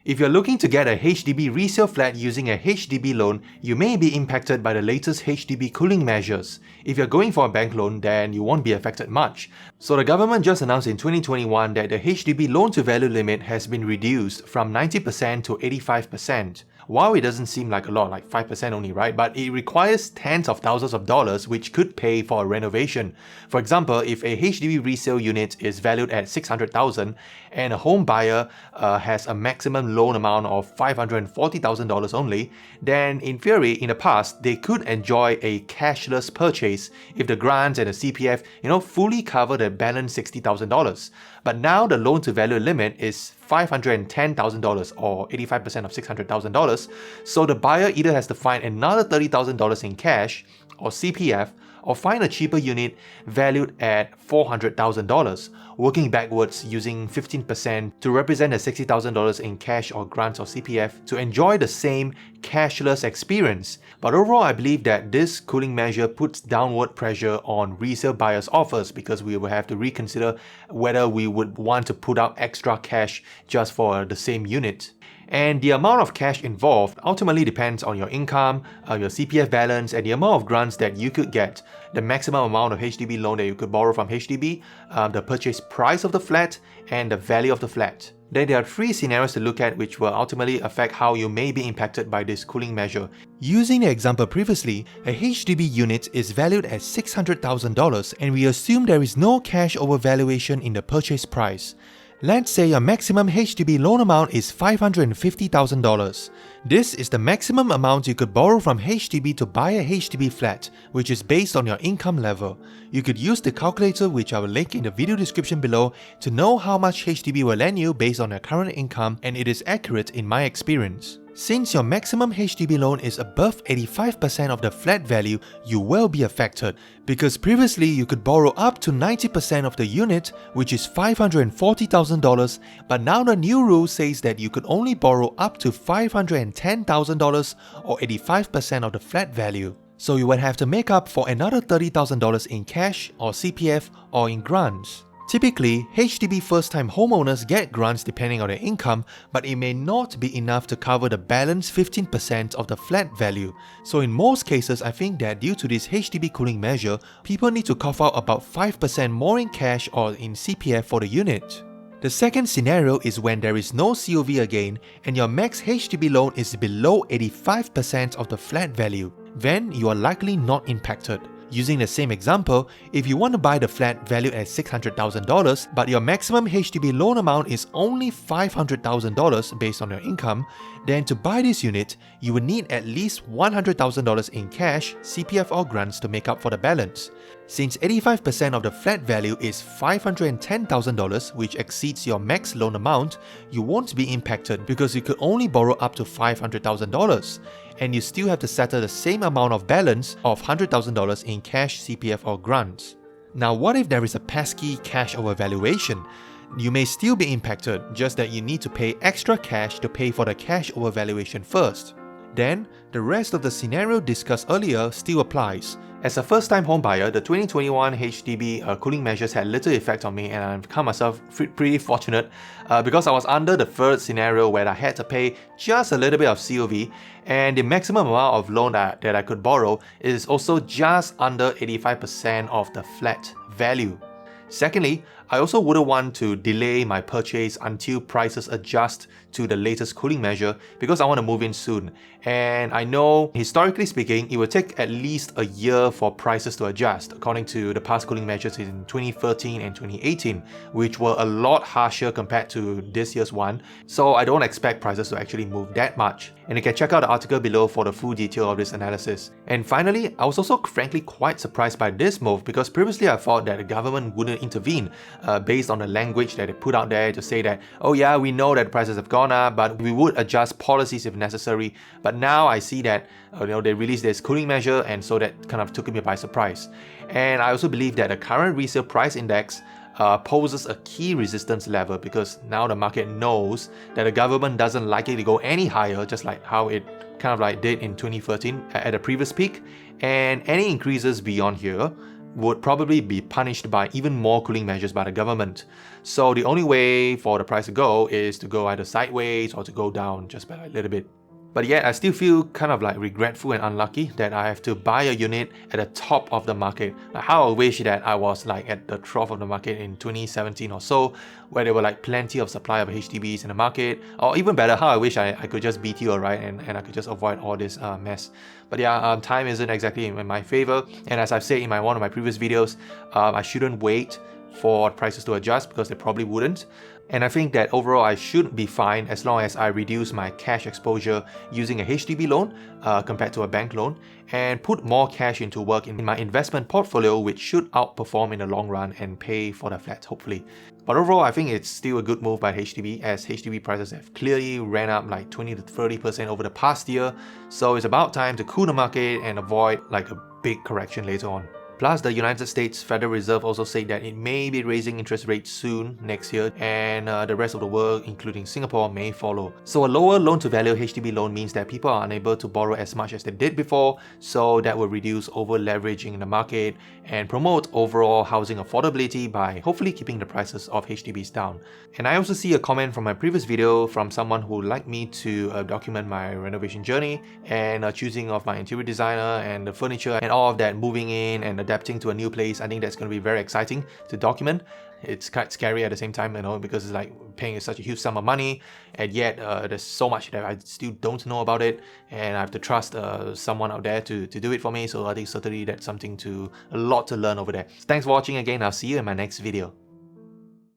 If you're looking to get a HDB resale flat using a HDB loan, you may be impacted by the latest HDB cooling measures. If you're going for a bank loan, then you won't be affected much. So the government just announced in 2021 that the HDB loan to value limit has been reduced from 90% to 85%. While it doesn't seem like a lot, like 5% only, right? But it requires tens of thousands of dollars which could pay for a renovation. For example, if a HDB resale unit is valued at $600,000 and a home buyer has a maximum loan amount of $540,000 only, then in theory, in the past, they could enjoy a cashless purchase if the grants and the CPF, fully cover the balance $60,000. But now the loan to value limit is $510,000 or 85% of $600,000. So the buyer either has to find another $30,000 in cash or CPF or find a cheaper unit valued at $400,000, working backwards using 15% to represent the $60,000 in cash or grants or CPF to enjoy the same cashless experience. But overall, I believe that this cooling measure puts downward pressure on resale buyers' offers because we will have to reconsider whether we would want to put out extra cash just for the same unit. And the amount of cash involved ultimately depends on your income, your CPF balance, and the amount of grants that you could get, the maximum amount of HDB loan that you could borrow from HDB, the purchase price of the flat, and the value of the flat. Then there are three scenarios to look at which will ultimately affect how you may be impacted by this cooling measure. Using the example previously, a HDB unit is valued at $600,000 and we assume there is no cash overvaluation in the purchase price. Let's say your maximum HDB loan amount is $550,000. This is the maximum amount you could borrow from HDB to buy a HDB flat, which is based on your income level. You could use the calculator, which I will link in the video description below, to know how much HDB will lend you based on your current income, and it is accurate in my experience. Since your maximum HDB loan is above 85% of the flat value, you will be affected, because previously you could borrow up to 90% of the unit, which is $540,000, but now the new rule says that you could only borrow up to $510,000 or 85% of the flat value. So you would have to make up for another $30,000 in cash or CPF or in grants. Typically, HDB first-time homeowners get grants depending on their income, but it may not be enough to cover the balance 15% of the flat value. So in most cases, I think that due to this HDB cooling measure, people need to cough out about 5% more in cash or in CPF for the unit. The second scenario is when there is no COV again and your max HDB loan is below 85% of the flat value. Then you are likely not impacted. Using the same example, if you want to buy the flat valued at $600,000 but your maximum HDB loan amount is only $500,000 based on your income, then to buy this unit, you will need at least $100,000 in cash, CPF or grants to make up for the balance. Since 85% of the flat value is $510,000, which exceeds your max loan amount, you won't be impacted because you could only borrow up to $500,000. And you still have to settle the same amount of balance of $100,000 in cash, CPF or grants. Now what if there is a pesky cash overvaluation? You may still be impacted, just that you need to pay extra cash to pay for the cash overvaluation first. Then, the rest of the scenario discussed earlier still applies. As a first-time homebuyer, the 2021 HDB cooling measures had little effect on me, and I've found myself pretty fortunate because I was under the third scenario where I had to pay just a little bit of COV, and the maximum amount of loan that I could borrow is also just under 85% of the flat value. Secondly, I also wouldn't want to delay my purchase until prices adjust to the latest cooling measure because I want to move in soon. And I know, historically speaking, it will take at least a year for prices to adjust, according to the past cooling measures in 2013 and 2018, which were a lot harsher compared to this year's one. So I don't expect prices to actually move that much. And you can check out the article below for the full detail of this analysis. And finally, I was also frankly quite surprised by this move because previously I thought that the government wouldn't intervene based on the language that they put out there to say that, oh yeah, we know that prices have gone up, but we would adjust policies if necessary. But now I see that they released this cooling measure, and so that kind of took me by surprise. And I also believe that the current resale price index poses a key resistance level because now the market knows that the government doesn't like it to go any higher, just like how it kind of like did in 2013 at the previous peak. And any increases beyond here would probably be punished by even more cooling measures by the government. So the only way for the price to go is to go either sideways or to go down just by a little bit. But yet, I still feel kind of like regretful and unlucky that I have to buy a unit at the top of the market. Like how I wish that I was like at the trough of the market in 2017 or so, where there were like plenty of supply of HDBs in the market. Or even better, how I wish I could just BTO, right? And I could just avoid all this mess. But yeah, time isn't exactly in my favor. And as I've said in one of my previous videos, I shouldn't wait for prices to adjust because they probably wouldn't. And I think that overall I should be fine as long as I reduce my cash exposure using a HDB loan compared to a bank loan and put more cash into work in my investment portfolio, which should outperform in the long run and pay for the flats hopefully. But overall, I think it's still a good move by HDB as HDB prices have clearly ran up like 20 to 30% over the past year. So it's about time to cool the market and avoid like a big correction later on. Plus, the United States Federal Reserve also said that it may be raising interest rates soon next year, and the rest of the world, including Singapore, may follow. So a lower loan-to-value HDB loan means that people are unable to borrow as much as they did before, so that will reduce over-leveraging in the market and promote overall housing affordability by hopefully keeping the prices of HDBs down. And I also see a comment from my previous video from someone who would like me to document my renovation journey and choosing of my interior designer and the furniture and all of that, moving in and adapting to a new place. I think that's going to be very exciting to document. It's quite scary at the same time, because it's like paying such a huge sum of money, and yet there's so much that I still don't know about it, and I have to trust someone out there to do it for me. So I think certainly that's a lot to learn over there. So thanks for watching again. I'll see you in my next video.